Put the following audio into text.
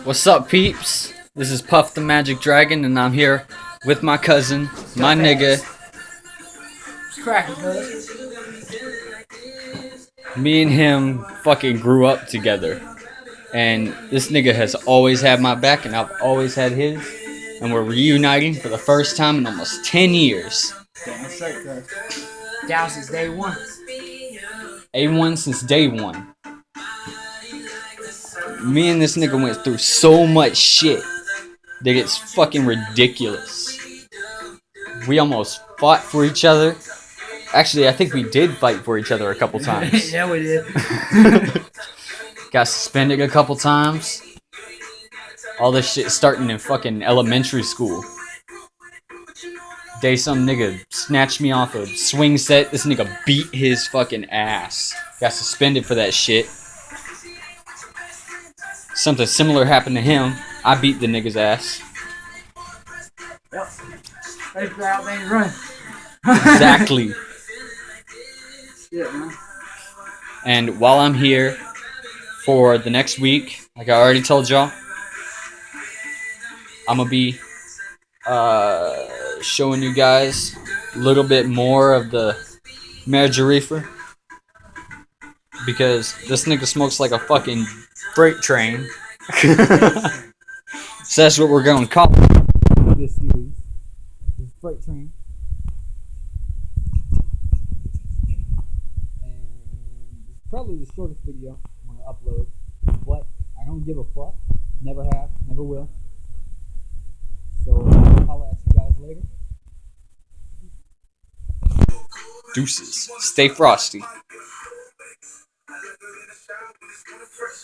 What's up, peeps? This is Puff the Magic Dragon, and I'm here with my cousin, my nigga. It's cracking, cuz. Me and him fucking grew up together. And this nigga has always had my back, and I've always had his. And we're reuniting for the first time in almost 10 years. Damn straight, cuz. Down since day one. A1 since day one. Me and this nigga went through so much shit that it's fucking ridiculous. We almost fought for each other. Actually, I think we did fight for each other a couple times. Yeah, we did. Got suspended a couple times. All this shit starting in fucking elementary school. Day some nigga snatched me off a swing set. This nigga beat his fucking ass. Got suspended for that shit. Something similar happened to him. I beat the nigga's ass. Yep. Ready for out there and run. Exactly. Yeah, man. And while I'm here for the next week, like I already told y'all, I'm gonna be showing you guys a little bit more of the marriage reefer, because this nigga smokes like a fucking freight train. So that's what we're going to call this series. This freight train. And it's probably the shortest video I'm going to upload, but I don't give a fuck. Never have, never will. So I'll holla at you guys later. Deuces. Stay frosty.